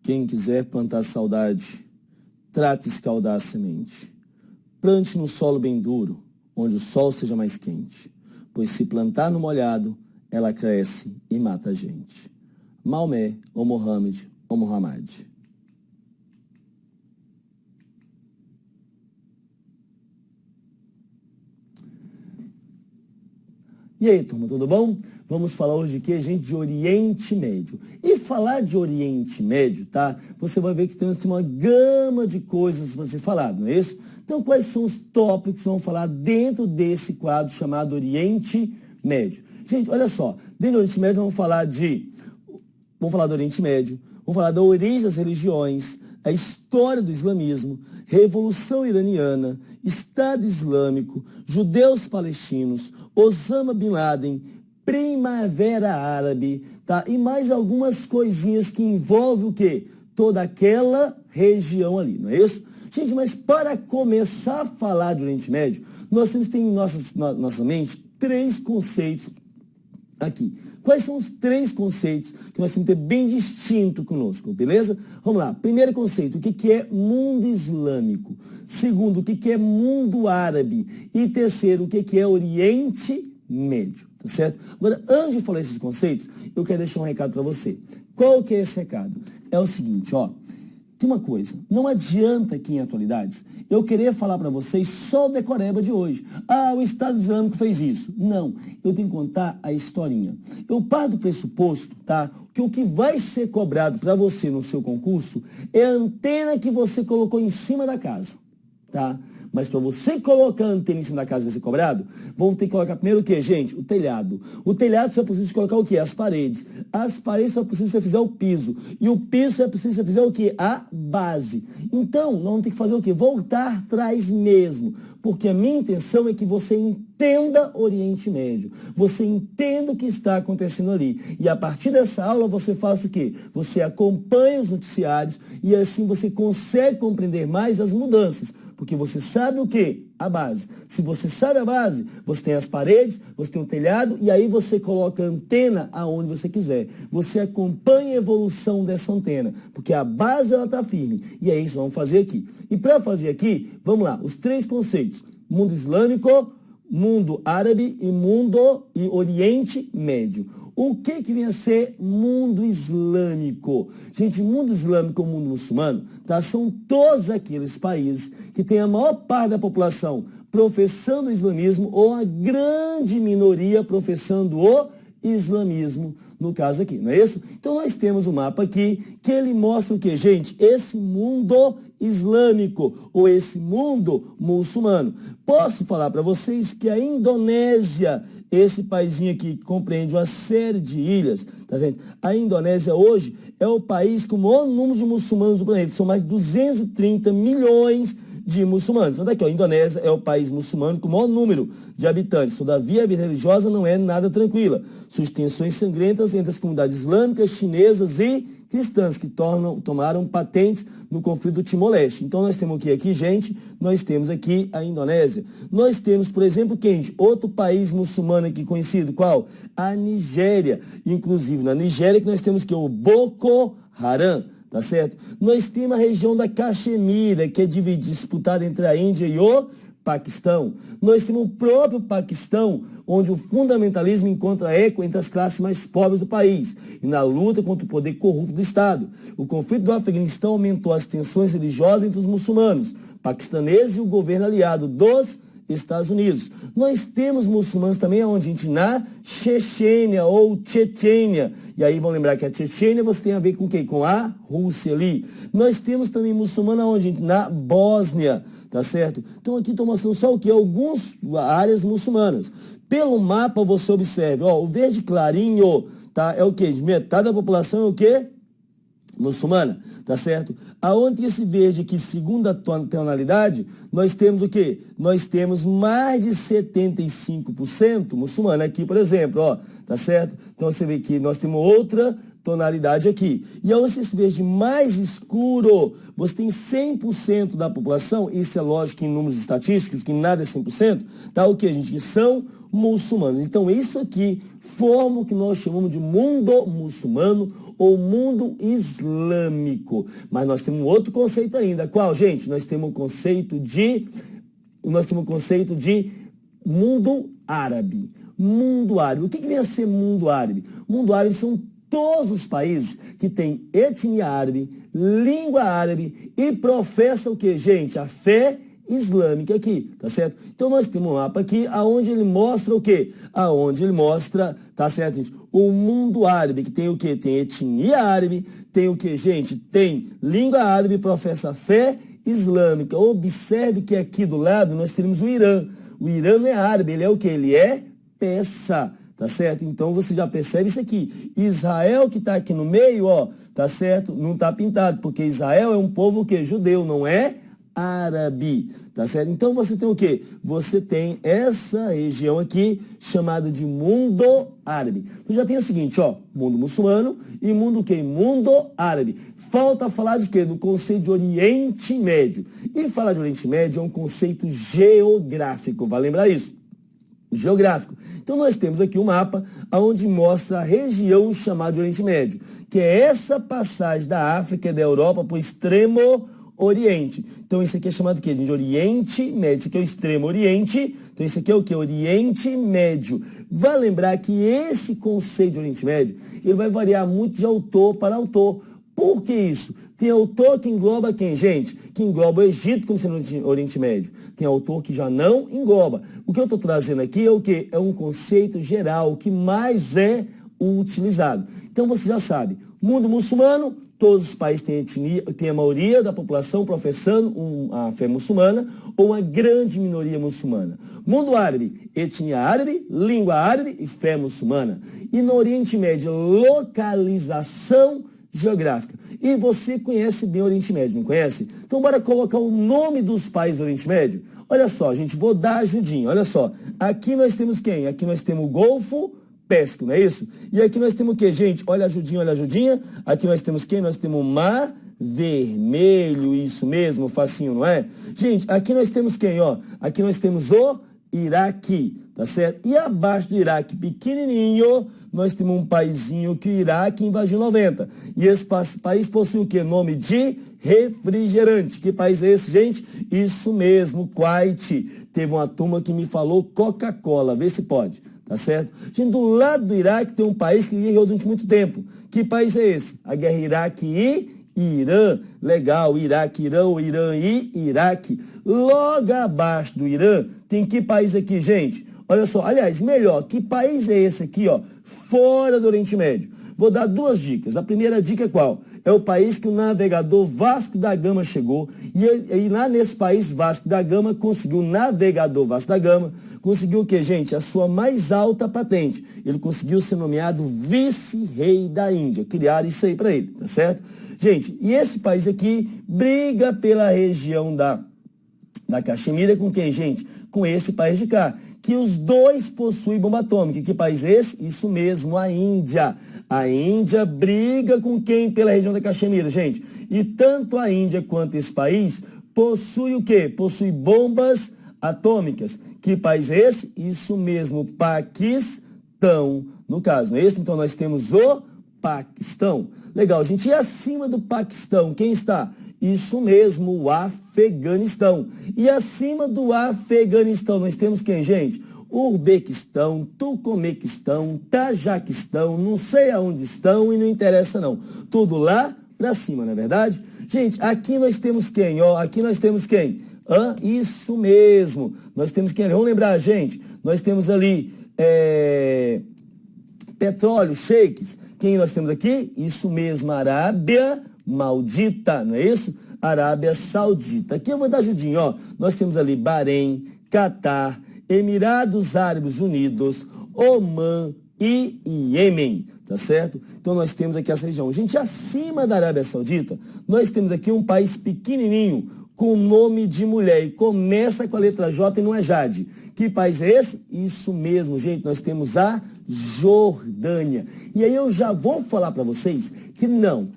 Quem quiser plantar saudade, trate escaldar a semente. Plante no solo bem duro, onde o sol seja mais quente, pois se plantar no molhado, ela cresce e mata a gente. Maomé, ou Mohammed, ou Muhammad. E aí, turma, tudo bom? Vamos falar hoje aqui, gente, de Oriente Médio. E falar de Oriente Médio, tá? Você vai ver que tem assim, uma gama de coisas para ser falado, não é isso? Então, quais são os tópicos que vamos falar dentro desse quadro chamado Oriente Médio? Gente, olha só, dentro do Oriente Médio vamos falar do Oriente Médio, vamos falar da origem das religiões, a história do islamismo, Revolução Iraniana, Estado Islâmico, judeus palestinos, Osama Bin Laden, Primavera Árabe, tá? E mais algumas coisinhas que envolvem o quê? Toda aquela região ali, não é isso? Gente, mas para começar a falar de Oriente Médio, nós temos que ter em nossa mente 3 conceitos aqui. Quais são os 3 conceitos que nós temos que ter bem distinto conosco, beleza? Vamos lá. Primeiro conceito, o que é mundo islâmico? Segundo, o que é mundo árabe? E terceiro, o que é Oriente Médio, tá certo? Agora, antes de falar esses conceitos, eu quero deixar um recado para você. Qual que é esse recado? É o seguinte, ó. Tem uma coisa, não adianta aqui em atualidades eu querer falar para vocês só o decoreba de hoje. Ah, o Estado Islâmico fez isso. Não, eu tenho que contar a historinha. Eu parto do pressuposto, tá, que o que vai ser cobrado para você no seu concurso é a antena que você colocou em cima da casa, tá? Mas para você colocar a antena em cima da casa e vai ser cobrado, vão ter que colocar primeiro o quê, gente? O telhado. O telhado só é possível colocar o quê? As paredes. As paredes só é possível se você fizer o piso. E o piso só é possível se você fizer o quê? A base. Então, nós vamos ter que fazer o quê? Voltar atrás mesmo. Porque a minha intenção é que você entenda Oriente Médio. Você entenda o que está acontecendo ali. E a partir dessa aula você faça o quê? Você acompanha os noticiários e assim você consegue compreender mais as mudanças. Porque você sabe o quê? A base. Se você sabe a base, você tem as paredes, você tem o telhado e aí você coloca a antena aonde você quiser. Você acompanha a evolução dessa antena, porque a base ela está firme. E é isso que vamos fazer aqui. E para fazer aqui, vamos lá, os 3 conceitos. Mundo islâmico, mundo árabe e Oriente Médio. O que vem a ser mundo islâmico? Gente, mundo islâmico ou mundo muçulmano, tá? São todos aqueles países que têm a maior parte da população professando o islamismo ou a grande minoria professando o islamismo, no caso aqui, não é isso? Então nós temos um mapa aqui que ele mostra o que, gente? Esse mundo islâmico ou esse mundo muçulmano. Posso falar para vocês que a Indonésia, esse paizinho aqui que compreende uma série de ilhas, tá vendo? A Indonésia hoje é o país com o maior número de muçulmanos do planeta, são mais de 230 milhões de muçulmanos. Então daqui, ó, a Indonésia é o país muçulmano com o maior número de habitantes. Todavia, a vida religiosa não é nada tranquila. Suas tensões sangrentas entre as comunidades islâmicas, chinesas e cristãs que tomaram patentes no conflito do Timor-Leste. Então nós temos aqui, gente, nós temos aqui a Indonésia. Nós temos, por exemplo, outro país muçulmano aqui conhecido, qual? A Nigéria. Inclusive, na Nigéria que nós temos que o Boko Haram. Tá certo? Nós temos a região da Caxemira, que é disputada entre a Índia e o Paquistão. Nós temos o próprio Paquistão, onde o fundamentalismo encontra eco entre as classes mais pobres do país e na luta contra o poder corrupto do Estado. O conflito do Afeganistão aumentou as tensões religiosas entre os muçulmanos, paquistaneses e o governo aliado dos Estados Unidos. Nós temos muçulmanos também onde, gente, na Chechênia ou Chechênia. E aí vão lembrar que a Chechênia você tem a ver com o quê? Com a Rússia ali. Nós temos também muçulmano onde, gente? Na Bósnia, tá certo? Então aqui estou mostrando só o que? Algumas áreas muçulmanas. Pelo mapa você observa, ó, o verde clarinho, tá? É o quê? Metade da população é o quê? Muçulmana, tá certo? Aonde esse verde aqui, segunda tonalidade, nós temos o quê? Nós temos mais de 75% muçulmana aqui, por exemplo, ó, tá certo? Então você vê que nós temos outra tonalidade aqui. E aonde esse verde mais escuro, você tem 100% da população, isso é lógico em números estatísticos, que nada é 100%, tá? O que, gente? Que são muçulmanos. Então isso aqui forma o que nós chamamos de mundo muçulmano ou mundo islâmico. Mas nós temos um outro conceito ainda. Qual, gente? Nós temos o conceito de mundo árabe. Mundo árabe. O que vem a ser mundo árabe? Mundo árabe são todos os países que têm etnia árabe, língua árabe e professam o que, gente? A fé islâmica aqui, tá certo? Então nós temos um mapa aqui aonde ele mostra o quê? Aonde ele mostra, tá certo, gente? O mundo árabe, que tem o quê? Tem etnia árabe, tem o quê, gente? Tem língua árabe, professa a fé islâmica. Observe que aqui do lado nós temos o Irã. O Irã não é árabe, ele é o quê? Ele é persa. Tá certo? Então você já percebe isso aqui. Israel que está aqui no meio, ó, tá certo? Não está pintado, porque Israel é um povo que judeu, não é árabe, tá certo? Então você tem o quê? Você tem essa região aqui chamada de mundo árabe. Então já tem o seguinte, ó, mundo muçulmano e mundo o quê? Mundo árabe. Falta falar de quê? Do conceito de Oriente Médio. E falar de Oriente Médio é um conceito geográfico, vai lembrar isso? Geográfico. Então nós temos aqui um mapa onde mostra a região chamada de Oriente Médio, que é essa passagem da África e da Europa para o extremo Oriente. Então isso aqui é chamado de Oriente Médio. Isso aqui é o extremo Oriente. Então isso aqui é o que? Oriente Médio. Vai lembrar que esse conceito de Oriente Médio, ele vai variar muito de autor para autor. Por que isso? Tem autor que engloba quem, gente? Que engloba o Egito como sendo Oriente Médio. Tem autor que já não engloba. O que eu estou trazendo aqui é o quê? É um conceito geral, o que mais é utilizado. Então você já sabe, mundo muçulmano, todos os países têm etnia, tem a maioria da população professando a fé muçulmana ou uma grande minoria muçulmana. Mundo árabe, etnia árabe, língua árabe e fé muçulmana. E no Oriente Médio, localização geográfica. E você conhece bem o Oriente Médio, não conhece? Então bora colocar o nome dos países do Oriente Médio? Olha só, gente, vou dar ajudinha, olha só. Aqui nós temos quem? Aqui nós temos o Golfo Pérsico, não é isso? E aqui nós temos o quê, gente? Olha a ajudinha, olha a ajudinha. Aqui nós temos quem? Nós temos o Mar Vermelho, isso mesmo, facinho, não é? Gente, aqui nós temos quem, ó? Aqui nós temos o Iraque, tá certo? E abaixo do Iraque, pequenininho, nós temos um paizinho que o Iraque invadiu 90. E esse país possui o quê? Nome de refrigerante. Que país é esse, gente? Isso mesmo, Kuwait. Teve uma turma que me falou Coca-Cola, vê se pode, tá certo? Gente, do lado do Iraque tem um país que guerreou durante muito tempo. Que país é esse? A guerra Iraque e Irã, legal, Iraque, Irã e Iraque. Logo abaixo do Irã, tem que país aqui, gente? Olha só, aliás, melhor, que país é esse aqui, ó, fora do Oriente Médio? Vou dar duas dicas. A primeira dica é qual? É o país que o navegador Vasco da Gama chegou. E lá nesse país, Vasco da Gama conseguiu, o navegador Vasco da Gama, conseguiu o que, gente? A sua mais alta patente. Ele conseguiu ser nomeado vice-rei da Índia. Criaram isso aí para ele, tá certo? Gente, e esse país aqui briga pela região da Caxemira com quem, gente? Com esse país de cá. Que os dois possuem bomba atômica. Que país é esse? Isso mesmo, a Índia. A Índia briga com quem pela região da Caxemira, gente? E tanto a Índia quanto esse país possui o quê? Possui bombas atômicas. Que país é esse? Isso mesmo, Paquistão. No caso, não é isso? Então nós temos o Paquistão. Legal, gente. E acima do Paquistão, quem está? Isso mesmo, o Afeganistão. E acima do Afeganistão, nós temos quem, gente? Urbequistão, Turcomequistão, Tajaquistão, não sei aonde estão e não interessa não. Tudo lá pra cima, não é verdade? Gente, aqui nós temos quem, ó? Aqui nós temos quem? Isso mesmo. Nós temos quem? Vamos lembrar, gente? Nós temos ali petróleo, sheiks. Quem nós temos aqui? Isso mesmo, Arábia Maldita, não é isso? Arábia Saudita. Aqui eu vou dar ajudinha, ó. Nós temos ali Bahrein, Catar, Emirados Árabes Unidos, Omã e Iêmen, tá certo? Então nós temos aqui essa região. Gente, acima da Arábia Saudita, nós temos aqui um país pequenininho, com nome de mulher, e começa com a letra J e não é Jade. Que país é esse? Isso mesmo, gente, nós temos a Jordânia. E aí eu já vou falar para vocês que não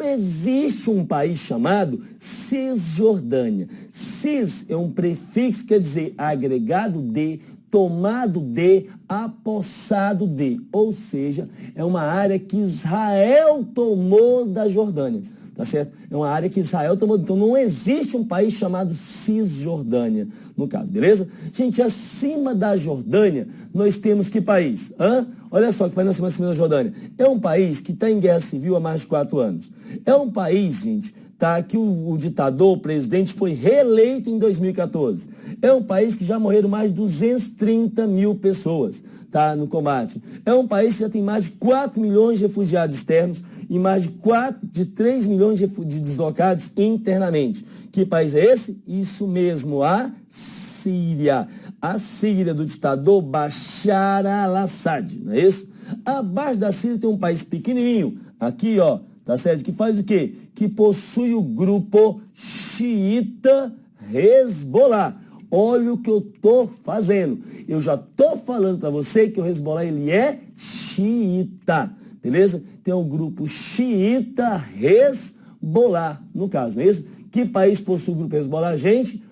existe um país chamado Cisjordânia. Cis é um prefixo que quer dizer agregado de tomado de, apossado de, ou seja, é uma área que Israel tomou da Jordânia, tá certo? É uma área que Israel tomou, então não existe um país chamado Cisjordânia, no caso, beleza? Gente, acima da Jordânia, nós temos que país? Olha só que país nós temos acima da Jordânia. É um país que está em guerra civil há mais de 4 anos. É um país, gente, tá, que o ditador, o presidente, foi reeleito em 2014. É um país que já morreram mais de 230 mil pessoas, tá, no combate. É um país que já tem mais de 4 milhões de refugiados externos e mais de 3 milhões de deslocados internamente. Que país é esse? Isso mesmo, a Síria. A Síria do ditador Bashar al-Assad, não é isso? Abaixo da Síria tem um país pequenininho, aqui, ó, tá certo? Que faz o quê? Que possui o grupo xiita Hezbollah. Olha o que eu tô fazendo. Eu já tô falando para você que o Hezbollah, ele é xiita, beleza? Tem o grupo xiita Hezbollah, no caso, não é isso? Que país possui o grupo Hezbollah, gente?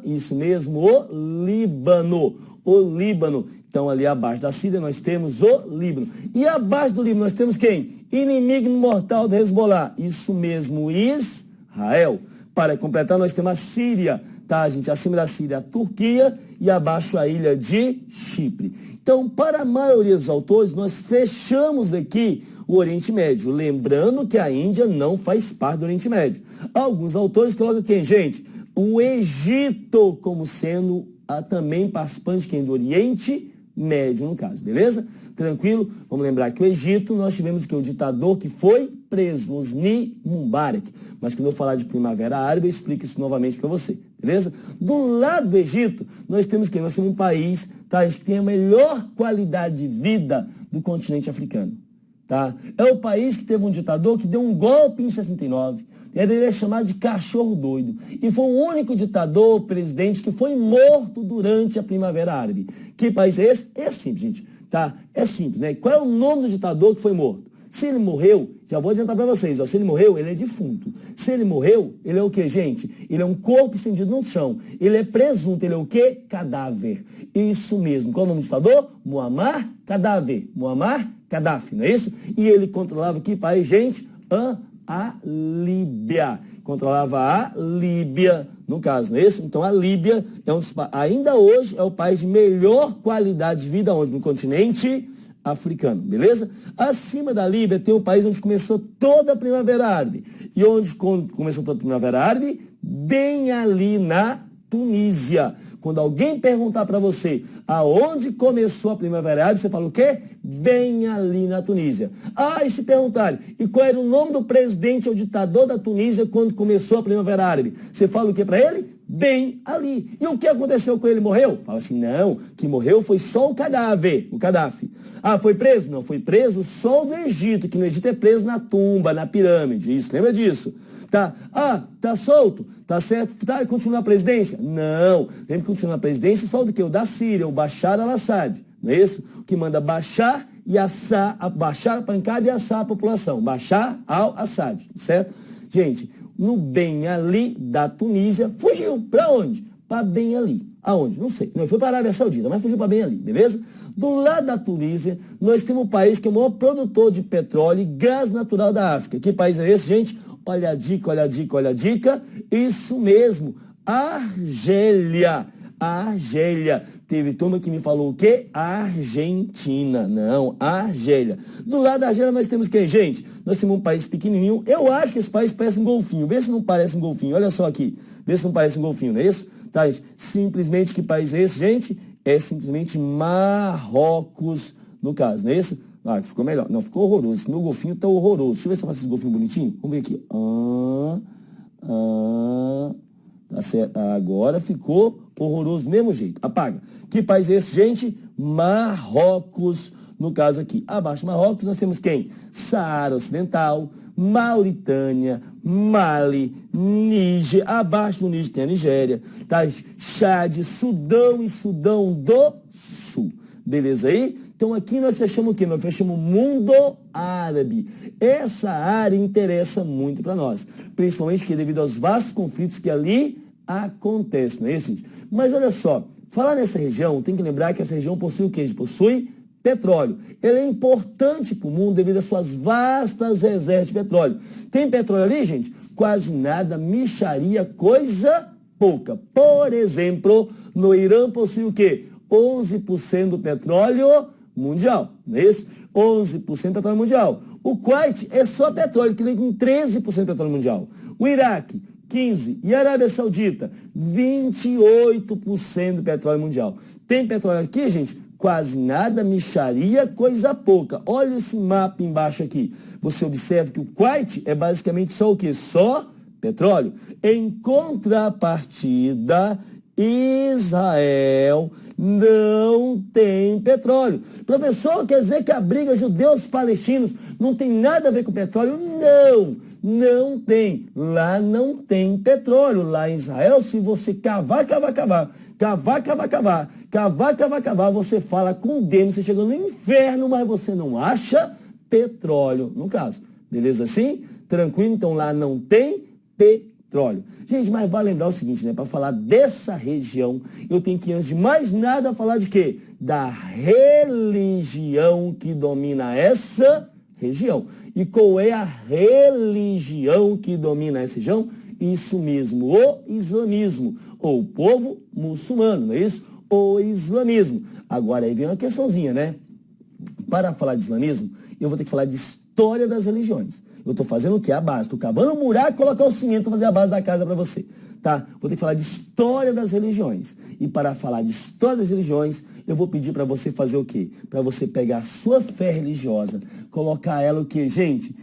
Isso mesmo, o Líbano. O Líbano. Então, ali abaixo da Síria, nós temos o Líbano. E abaixo do Líbano, nós temos quem? Inimigo mortal do Hezbollah. Isso mesmo, Israel. Para completar, nós temos a Síria, tá, gente? Acima da Síria, a Turquia e abaixo a ilha de Chipre. Então, para a maioria dos autores, nós fechamos aqui o Oriente Médio. Lembrando que a Índia não faz parte do Oriente Médio. Alguns autores colocam quem, gente? O Egito como sendo também participante de quem? Do Oriente Médio, no caso, beleza? Tranquilo? Vamos lembrar que o Egito, nós tivemos que o ditador que foi preso, Hosni Mubarak. Mas quando eu falar de Primavera Árabe, eu explico isso novamente para você, beleza? Do lado do Egito, nós temos quem? Nós temos um país, tá, que tem a melhor qualidade de vida do continente africano. Tá? É o país que teve um ditador que deu um golpe em 69. Ele é chamado de cachorro doido. E foi o único ditador, presidente, que foi morto durante a Primavera Árabe. Que país é esse? É simples, gente. Tá? É simples, né? Qual é o nome do ditador que foi morto? Se ele morreu, já vou adiantar para vocês, ó, se ele morreu, ele é defunto. Se ele morreu, ele é o quê, gente? Ele é um corpo estendido no chão. Ele é presunto, ele é o quê? Cadáver. Isso mesmo. Qual é o nome do ditador? Muammar Gaddafi. Muammar Gaddafi, não é isso? E ele controlava que país, gente? A Líbia. Controlava a Líbia, no caso, não é isso? Então a Líbia é ainda hoje é o país de melhor qualidade de vida onde? No continente africano, beleza? Acima da Líbia tem o país onde começou toda a Primavera Árabe. E onde começou toda a Primavera Árabe? Bem ali na Tunísia. Quando alguém perguntar para você aonde começou a Primavera Árabe, você fala o quê? Bem ali na Tunísia. E se perguntarem, e qual era o nome do presidente ou ditador da Tunísia quando começou a Primavera Árabe? Você fala o que para ele? Bem ali. E o que aconteceu com ele? Morreu? Fala assim, não, que morreu foi só o cadáver, o Gaddafi. Foi preso? Não, foi preso só o do Egito, que no Egito é preso na tumba, na pirâmide. Isso, lembra disso? Tá. Tá solto? Tá certo? Tá, continua na presidência? Não. Lembra que continua na presidência só do que? O da Síria, o Bashar al-Assad. Não é isso? O que manda Bashar e assar, Bashar a pancada e assar a população. Bashar al-Assad, certo? Gente, no bem ali da Tunísia, fugiu. Para onde? Para bem ali. Aonde? Não sei. Não foi para a Arábia Saudita, mas fugiu para bem ali, beleza? Do lado da Tunísia, nós temos um país que é o maior produtor de petróleo e gás natural da África. Que país é esse, gente? Olha a dica, olha a dica, olha a dica. Isso mesmo, Argélia. Argélia. Teve turma que me falou o quê? Argentina. Não, Argélia. Do lado da Argélia nós temos quem, gente? Nós temos um país pequenininho. Eu acho que esse país parece um golfinho. Vê se não parece um golfinho. Olha só aqui. Vê se não parece um golfinho, não é isso? Tá, gente? Simplesmente que país é esse, gente? É simplesmente Marrocos, no caso, não é isso? Ficou melhor. Não, ficou horroroso. Esse meu golfinho tá horroroso. Deixa eu ver se eu faço esse golfinho bonitinho. Vamos ver aqui. Tá certo. Agora ficou horroroso do mesmo jeito. Apaga. Que país é esse, gente? Marrocos, no caso aqui. Abaixo do Marrocos nós temos quem? Saara Ocidental, Mauritânia, Mali, Níger. Abaixo do Níger tem a Nigéria. Tá? Chad, Sudão e Sudão do Sul. Beleza aí? Então aqui nós fechamos o quê? Nós fechamos o mundo árabe. Essa área interessa muito para nós. Principalmente que devido aos vastos conflitos que ali acontecem, não é isso, gente? Mas olha só, Falar nessa região, tem que lembrar que essa região possui o quê? Possui petróleo. Ele é importante para o mundo devido às suas vastas reservas de petróleo. Tem petróleo ali, gente? Quase nada, mixaria, coisa pouca. Por exemplo, no Irã possui o quê? 11% do petróleo mundial, não é isso? 11% do petróleo mundial. O Kuwait é só petróleo, que tem 13% do petróleo mundial. O Iraque, 15%. E a Arábia Saudita, 28% do petróleo mundial. Tem petróleo aqui, gente? Quase nada, mixaria, coisa pouca. Olha esse mapa embaixo aqui. Você observa que o Kuwait é basicamente só o quê? Só petróleo. Em contrapartida, Israel não tem petróleo. Professor, quer dizer que a briga judeus-palestinos não tem nada a ver com petróleo? Não tem. Lá não tem petróleo. Lá em Israel, se você cavar, você fala com Deus, você chega no inferno, mas você não acha petróleo, no caso. Beleza assim? Tranquilo? Então lá não tem petróleo. Gente, mas vale lembrar o seguinte, né? Para falar dessa região, eu tenho que, antes de mais nada, falar de quê? Da religião que domina essa região. E qual é a religião que domina essa região? Isso mesmo, o islamismo, ou o povo muçulmano, não é isso? O islamismo. Agora aí vem uma questãozinha, né? Para falar de islamismo, eu vou ter que falar de história das religiões. Eu estou fazendo o que? A base. Estou cavando um buraco e colocar o cimento para fazer a base da casa para você. Tá? Vou ter que falar de história das religiões. E para falar de história das religiões, eu vou pedir para você fazer o quê? Para você pegar a sua fé religiosa, colocar ela o quê, gente?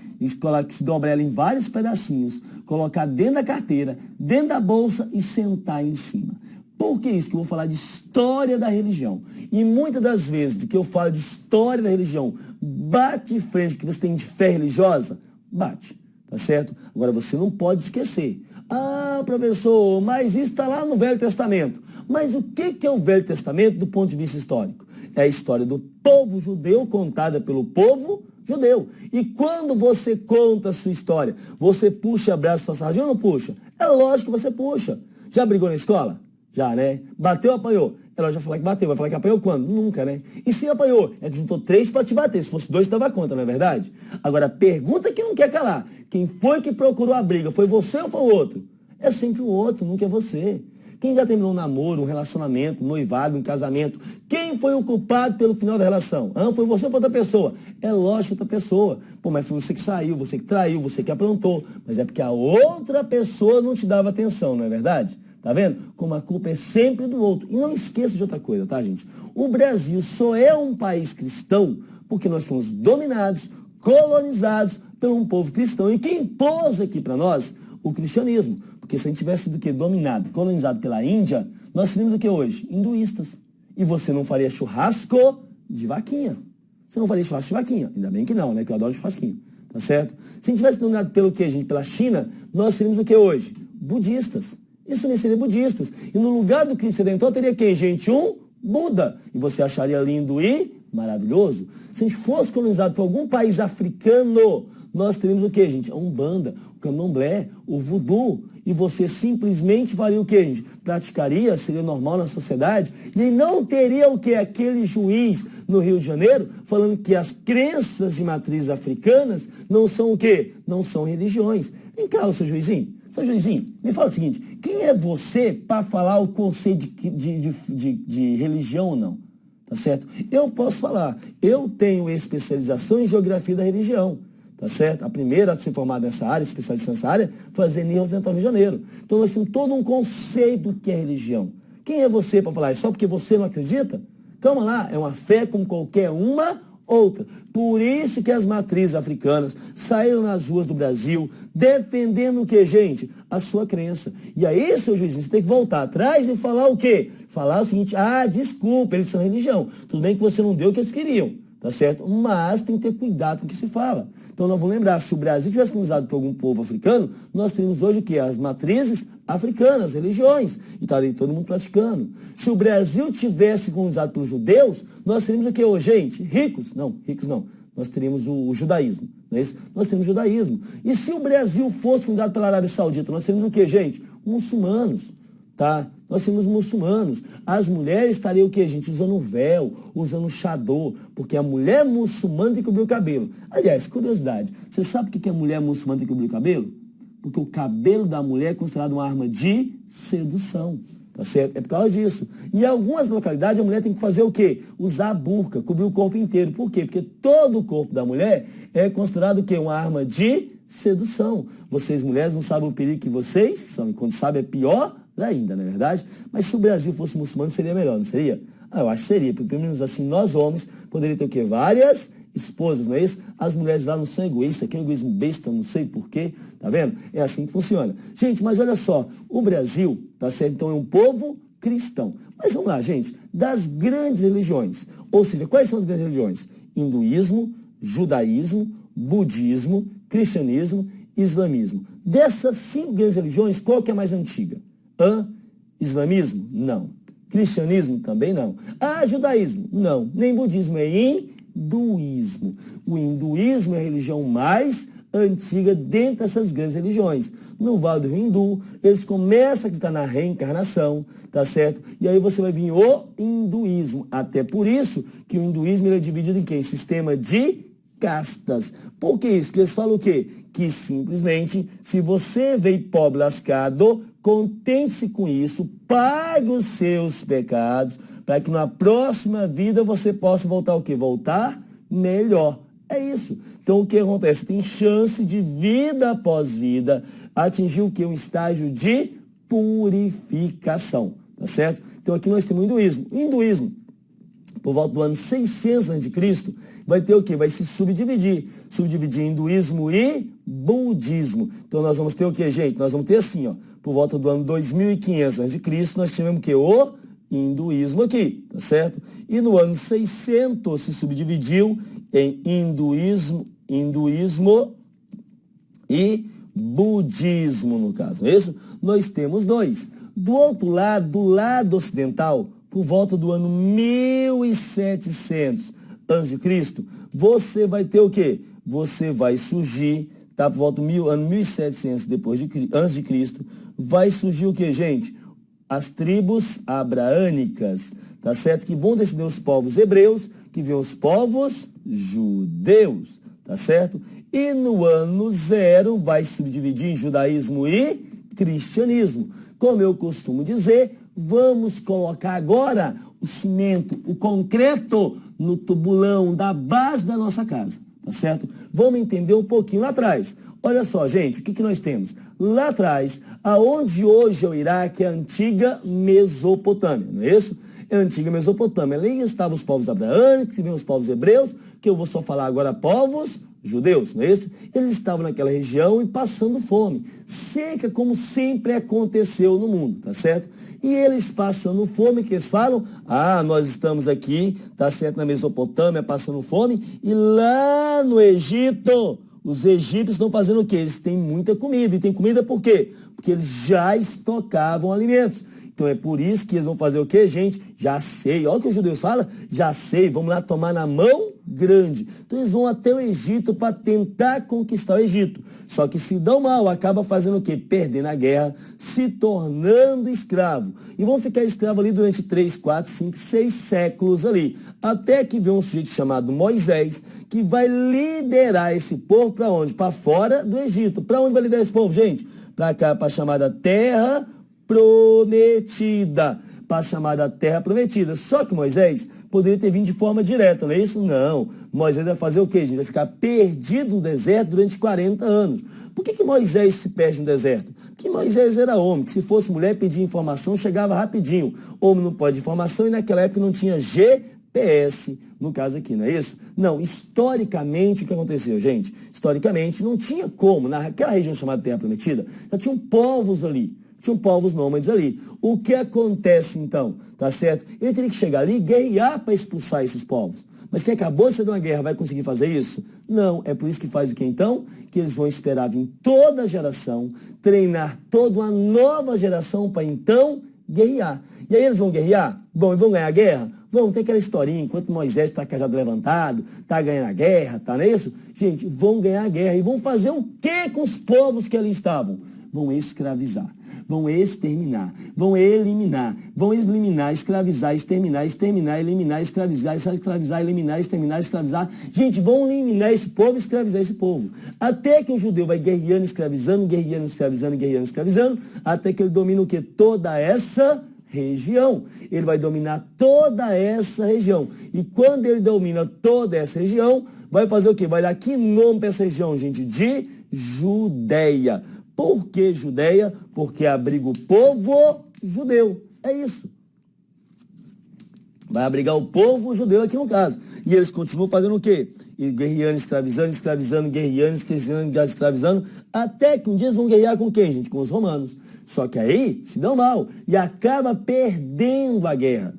Se dobrar ela em vários pedacinhos, colocar dentro da carteira, dentro da bolsa e sentar em cima. Por que isso? Que eu vou falar de história da religião. E muitas das vezes que eu falo de história da religião, bate de frente o que você tem de fé religiosa, bate, tá certo? Agora você não pode esquecer. Ah, professor, mas isso está lá no Velho Testamento. Mas o que é o Velho Testamento do ponto de vista histórico? É a história do povo judeu contada pelo povo judeu. E quando você conta a sua história, você puxa a braço sua sardinha ou não puxa? É lógico que você puxa. Já brigou na escola? Já, né? Bateu ou apanhou? Ela já falou que bateu, vai falar que apanhou quando? Nunca, né? E se apanhou? É que juntou 3 para te bater. Se fosse 2, estava contra, não é verdade? Agora, pergunta que não quer calar. Quem foi que procurou a briga? Foi você ou foi o outro? É sempre o outro, nunca é você. Quem já terminou um namoro, um relacionamento, um noivado, um casamento? Quem foi o culpado pelo final da relação? Foi você ou foi outra pessoa? É lógico que outra pessoa. Pô, mas foi você que saiu, você que traiu, você que aprontou. Mas é porque a outra pessoa não te dava atenção, não é verdade? Tá vendo? Como a culpa é sempre do outro. E não esqueça de outra coisa, tá, gente? O Brasil só é um país cristão porque nós fomos dominados, colonizados por um povo cristão. E quem impôs aqui para nós? O cristianismo. Porque se a gente tivesse sido o quê? Dominado, colonizado pela Índia, nós seríamos o que hoje? Hinduístas. E você não faria churrasco de vaquinha. Você não faria churrasco de vaquinha. Ainda bem que não, né? Que eu adoro churrasquinho. Tá certo? Se a gente tivesse dominado pelo quê, gente? Pela China, nós seríamos o que hoje? Budistas. Isso nem seria budistas. E no lugar do Cristo Redentor teria quem, gente? Um Buda. E você acharia lindo e maravilhoso. Se a gente fosse colonizado por algum país africano, nós teríamos o quê, gente? A Umbanda, o Candomblé, o Voodoo. E você simplesmente faria o quê, gente? Praticaria, seria normal na sociedade. E não teria o quê? Aquele juiz no Rio de Janeiro falando que as crenças de matrizes africanas não são o quê? Não são religiões. Vem cá, seu juizinho. Seu juizinho, me fala o seguinte, quem é você para falar o conceito de religião ou não? Tá certo? Eu posso falar, eu tenho especialização em geografia da religião, tá certo? A primeira a ser formada nessa área, especializada nessa área, foi a Zenir Rosenthal Rio de Janeiro. Então nós temos todo um conceito do que é religião. Quem é você para falar? É só porque você não acredita? Calma lá, é uma fé como qualquer uma outra. Por isso que as matrizes africanas saíram nas ruas do Brasil defendendo o que, gente? A sua crença. E aí, seu juizinho, você tem que voltar atrás e falar o quê? Falar o seguinte, desculpa, eles são religião. Tudo bem que você não deu o que eles queriam, tá certo? Mas tem que ter cuidado com o que se fala. Então nós vamos lembrar, se o Brasil tivesse colonizado por algum povo africano, nós teríamos hoje o quê? As matrizes africanas, religiões. E estaria todo mundo praticando. Se o Brasil tivesse colonizado pelos judeus, nós teríamos o quê hoje, gente? Ricos? Não, ricos não. Nós teríamos o judaísmo, não é isso? Nós teríamos o judaísmo. E se o Brasil fosse colonizado pela Arábia Saudita, nós teríamos o quê, gente? Muçulmanos, tá? Nós temos muçulmanos. As mulheres estariam o quê, gente? Usando véu, usando chador, porque a mulher muçulmana tem que cobrir o cabelo. Aliás, curiosidade, você sabe por que a mulher muçulmana tem que cobrir o cabelo? Porque o cabelo da mulher é considerado uma arma de sedução. Tá certo? É por causa disso. E em algumas localidades a mulher tem que fazer o quê? Usar a burca, cobrir o corpo inteiro. Por quê? Porque todo o corpo da mulher é considerado o quê? Uma arma de sedução. Vocês mulheres não sabem o perigo que vocês são. E quando sabem é pior ainda, não é verdade? Mas se o Brasil fosse muçulmano seria melhor, não seria? Eu acho que seria. Porque pelo menos assim nós homens poderíamos ter o quê? Várias esposas, não é isso? As mulheres lá não são egoístas, que é um egoísmo besta, não sei porquê, tá vendo? É assim que funciona. Gente, mas olha só, o Brasil, tá certo? Então é um povo cristão. Mas vamos lá, gente, das grandes religiões, ou seja, quais são as grandes religiões? Hinduísmo, judaísmo, budismo, cristianismo, islamismo. Dessas 5 grandes religiões, qual que é a mais antiga? Islamismo? Não. Cristianismo? Também não. Judaísmo? Não. Nem budismo, é hinduísmo. O hinduísmo é a religião mais antiga dentro dessas grandes religiões. No Vale do Rio Hindu, eles começam a acreditar na reencarnação, tá certo? E aí você vai vir o hinduísmo. Até por isso que o hinduísmo ele é dividido em quê? Em sistema de castas. Por que isso? Porque eles falam o quê? Que simplesmente, se você veio pobre lascado, contente-se com isso, pague os seus pecados, para que na próxima vida você possa voltar o quê? Voltar melhor. É isso. Então, o que acontece? Tem chance de vida após vida atingir o quê? Um estágio de purificação. Tá certo? Então, aqui nós temos o hinduísmo. O hinduísmo, por volta do ano 600 a.C., vai ter o quê? Vai se subdividir. Subdividir em hinduísmo e budismo. Então, nós vamos ter o quê, gente? Nós vamos ter assim, ó. Por volta do ano 2500 a.C., nós tivemos o quê? O hinduísmo aqui, tá certo? E no ano 600 se subdividiu em hinduísmo e budismo, no caso, não é isso? Nós temos 2. Do outro lado, do lado ocidental, por volta do ano 1700 a.C., você vai ter o quê? Você vai surgir, tá? Por volta do ano 1700 antes de Cristo, vai surgir o quê, gente? As tribos abraânicas, tá certo? Que vão descender os povos hebreus, que vêm os povos judeus, tá certo? E no ano 0 vai se subdividir em judaísmo e cristianismo. Como eu costumo dizer, vamos colocar agora o cimento, o concreto no tubulão da base da nossa casa, tá certo? Vamos entender um pouquinho lá atrás. Olha só, gente, o que nós temos? Lá atrás, aonde hoje é o Iraque, é a antiga Mesopotâmia, não é isso? É a antiga Mesopotâmia. Ali estavam os povos abraânicos, que vêm os povos hebreus, que eu vou só falar agora povos judeus, não é isso? Eles estavam naquela região e passando fome. Seca, como sempre aconteceu no mundo, tá certo? E eles passando fome, que eles falam, nós estamos aqui, tá certo, na Mesopotâmia, passando fome, e lá no Egito, os egípcios estão fazendo o quê? Eles têm muita comida. E tem comida por quê? Porque eles já estocavam alimentos. Então é por isso que eles vão fazer o quê, gente? Já sei. Olha o que os judeus falam. Já sei, vamos lá tomar na mão grande. Então eles vão até o Egito para tentar conquistar o Egito. Só que se dão mal, acaba fazendo o quê? Perdendo a guerra, se tornando escravo. E vão ficar escravo ali durante 3, 4, 5, 6 séculos ali. Até que vem um sujeito chamado Moisés, que vai liderar esse povo para onde? Para fora do Egito. Para onde vai liderar esse povo, gente? Para cá, para a chamada Terra Prometida. Para a chamada Terra Prometida. Só que Moisés poderia ter vindo de forma direta, não é isso? Não. Moisés vai fazer o quê, gente? Vai ficar perdido no deserto durante 40 anos. Por que Moisés se perde no deserto? Porque Moisés era homem, que se fosse mulher pedir informação, chegava rapidinho. Homem não pode informação e naquela época não tinha GPS, no caso aqui, não é isso? Não, historicamente o que aconteceu, gente? Historicamente não tinha como, naquela região chamada Terra Prometida, já tinham povos ali. Tinham povos nômades ali. O que acontece então? Tá certo? Ele teria que chegar ali e guerrear para expulsar esses povos. Mas quem acabou de ser de uma guerra vai conseguir fazer isso? Não. É por isso que faz o que então? Que eles vão esperar vir toda a geração, treinar toda uma nova geração para então guerrear. E aí eles vão guerrear? Bom, e vão ganhar a guerra? Vão ter aquela historinha, enquanto Moisés está cajado levantado, está ganhando a guerra, tá, não é isso? Gente, vão ganhar a guerra. E vão fazer o que com os povos que ali estavam? Vão escravizar. vão exterminar, vão eliminar, escravizar, exterminar, eliminar, escravizar, eliminar, exterminar, escravizar. Gente, vão eliminar esse povo, escravizar esse povo. Até que o judeu vai guerreando, escravizando, até que ele domina o quê? Toda essa região. Ele vai dominar toda essa região. E quando ele domina toda essa região, vai fazer o quê? Vai dar que nome para essa região, gente? De Judéia. Por que Judéia? Porque abriga o povo judeu. É isso. Vai abrigar o povo judeu aqui no caso. E eles continuam fazendo o quê? E guerreando, escravizando, guerreando, escravizando, até que um dia eles vão guerrear com quem, gente? Com os romanos. Só que aí se dão mal e acaba perdendo a guerra.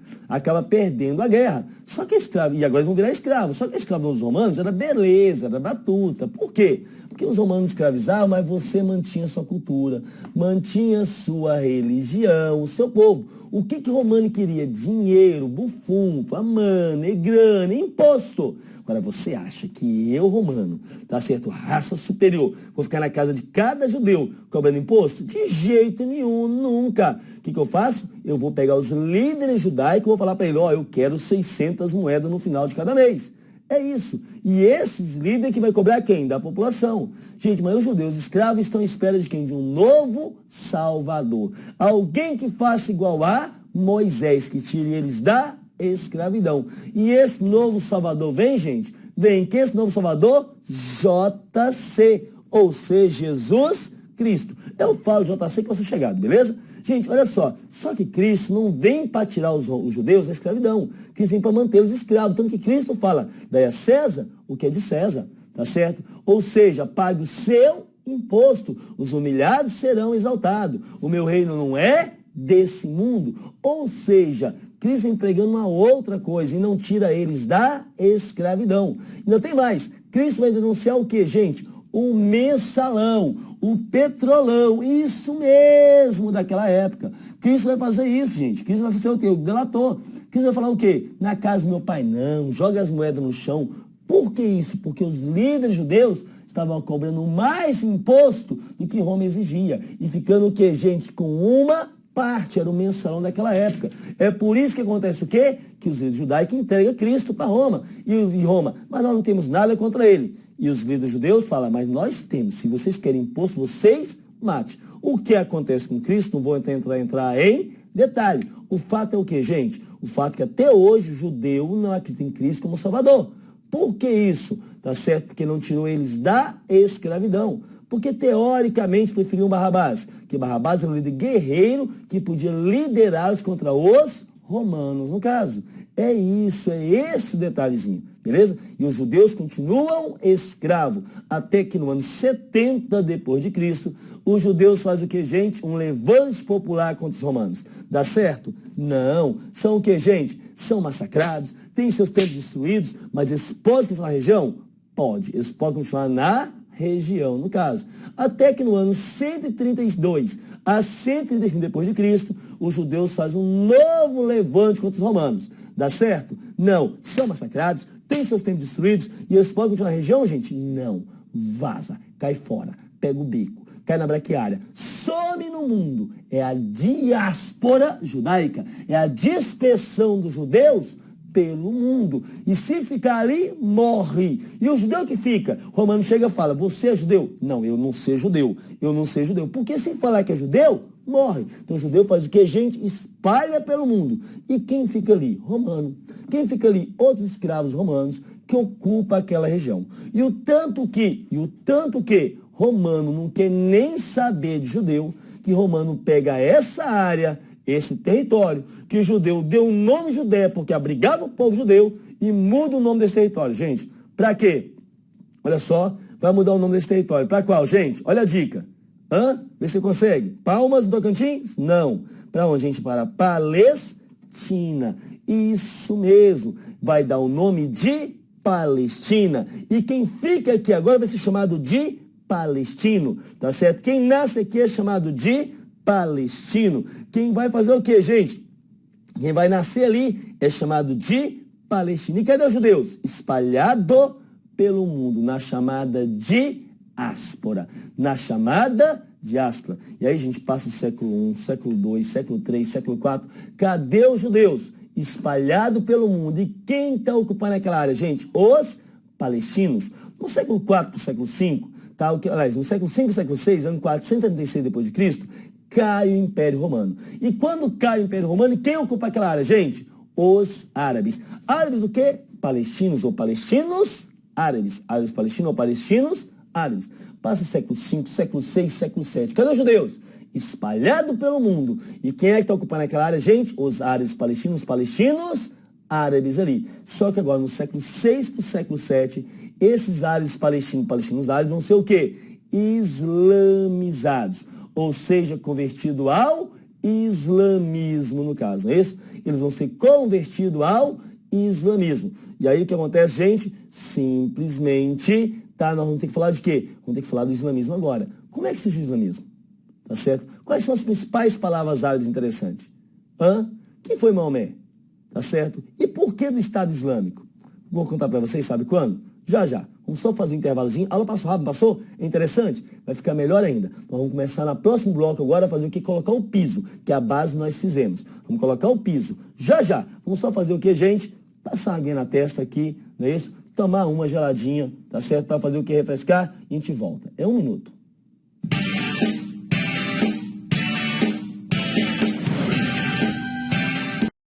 Só que escravo, e agora eles vão virar escravos. Só que a escravidão dos romanos era beleza, era batuta. Por quê? Porque os romanos escravizavam, mas você mantinha sua cultura, mantinha sua religião, o seu povo. O que Romano queria? Dinheiro, bufunfa, amana, grana, imposto. Agora, você acha que eu, romano, tá certo, raça superior, vou ficar na casa de cada judeu cobrando imposto? De jeito nenhum, nunca. O que eu faço? Eu vou pegar os líderes judaicos e vou falar para ele, eu quero 600 moedas no final de cada mês. É isso. E esses líderes que vai cobrar quem? Da população. Gente, mas os judeus escravos estão à espera de quem? De um novo Salvador. Alguém que faça igual a Moisés, que tire eles da escravidão. E esse novo Salvador vem, gente? Vem que esse novo Salvador? JC, ou seja, Jesus Cristo. Eu falo JC que eu sou chegado, beleza? Gente, olha só que Cristo não vem para tirar os judeus da escravidão. Cristo vem para mantê-los escravos. Tanto que Cristo fala, daí a César o que é de César, tá certo? Ou seja, pague o seu imposto, os humilhados serão exaltados. O meu reino não é desse mundo. Ou seja, Cristo empregando uma outra coisa e não tira eles da escravidão. Ainda tem mais. Cristo vai denunciar o que, gente? O mensalão, o petrolão, isso mesmo daquela época. Cristo vai fazer isso, gente. Cristo vai fazer o quê? O delator. Cristo vai falar o quê? Na casa do meu pai não, joga as moedas no chão. Por que isso? Porque os líderes judeus estavam cobrando mais imposto do que Roma exigia. E ficando o quê, gente? Com uma parte, era o mensalão daquela época. É por isso que acontece o quê? Que os líderes judaicos entregam Cristo para Roma. E Roma, mas nós não temos nada contra ele. E os líderes judeus falam, mas nós temos. Se vocês querem imposto, vocês matem. O que acontece com Cristo, não vou entrar em detalhe. O fato é o quê, gente? O fato é que até hoje o judeu não acredita em Cristo como Salvador. Por que isso? Tá certo? Porque não tirou eles da escravidão. Porque teoricamente preferiam Barrabás. Que Barrabás era um líder guerreiro que podia liderá-los contra os romanos, no caso. É isso, é esse o detalhezinho, beleza? E os judeus continuam escravos, até que no ano 70 depois de Cristo, os judeus fazem o que, gente? Um levante popular contra os romanos. Dá certo? Não. São o que, gente? São massacrados, têm seus templos destruídos, mas eles podem continuar na região? Pode. Eles podem continuar na região, no caso. Até que no ano 132 a 135 depois de Cristo, os judeus fazem um novo levante contra os romanos. Dá certo? Não. São massacrados, têm seus templos destruídos e eles podem continuar na região, gente? Não. Vaza, cai fora, pega o bico, cai na braquiária, some no mundo. É a diáspora judaica, é a dispersão dos judeus pelo mundo. E se ficar ali, morre. E o judeu que fica? O romano chega e fala, você é judeu? Não, eu não sou judeu. Eu não sou judeu. Porque se falar que é judeu, morre. Então o judeu faz o que? Gente, espalha pelo mundo. E quem fica ali? Romano. Quem fica ali? Outros escravos romanos que ocupam aquela região. E o tanto que romano não quer nem saber de judeu, que romano pega essa área, esse território, que o judeu deu o nome Judéia porque abrigava o povo judeu e muda o nome desse território. Gente, para quê? Olha só, vai mudar o nome desse território. Para qual, gente? Olha a dica. Vê se você consegue. Palmas do Tocantins? Não. Para onde, gente? Para Palestina. Isso mesmo. Vai dar o nome de Palestina. E quem fica aqui agora vai ser chamado de palestino. Tá certo? Quem nasce aqui é chamado de palestino. Quem vai fazer o quê, gente? Quem vai nascer ali é chamado de palestino. E cadê os judeus? Espalhado pelo mundo, na chamada diáspora. Na chamada diáspora. E aí a gente passa o século I, século II, século III, século IV. Cadê os judeus? Espalhados pelo mundo. E quem está ocupando aquela área, gente? Os palestinos. No século IV, no século V, tá? Aliás, no século V, século VI, ano 476 depois de Cristo, cai o Império Romano. E quando cai o Império Romano, quem ocupa aquela área, gente? Os árabes. Árabes o quê? Palestinos ou palestinos árabes. Árabes palestinos ou palestinos árabes. Passa século V, século VI, século VII. Cadê os judeus? Espalhado pelo mundo. E quem é que está ocupando aquela área, gente? Os árabes palestinos árabes ali. Só que agora, no século VI para o século VII, esses árabes palestinos árabes vão ser o quê? Islamizados. Ou seja, convertido ao islamismo, no caso, não é isso? Eles vão ser convertidos ao islamismo. E aí o que acontece, gente? Simplesmente, tá? Nós vamos ter que falar de quê? Vamos ter que falar do islamismo agora. Como é que surgiu o islamismo? Tá certo? Quais são as principais palavras árabes interessantes? Quem foi Maomé? Tá certo? E por que do Estado Islâmico? Vou contar para vocês, sabe quando? Já, já. Vamos só fazer um intervalozinho. A aula passou rápido, passou? É interessante? Vai ficar melhor ainda. Nós vamos começar no próximo bloco agora a fazer o que? Colocar o piso, que é a base nós fizemos. Vamos colocar o piso. Já, já. Vamos só fazer o que, gente? Passar alguém na testa aqui, não é isso? Tomar uma geladinha, tá certo? Para fazer o que? Refrescar e a gente volta. É 1 minuto.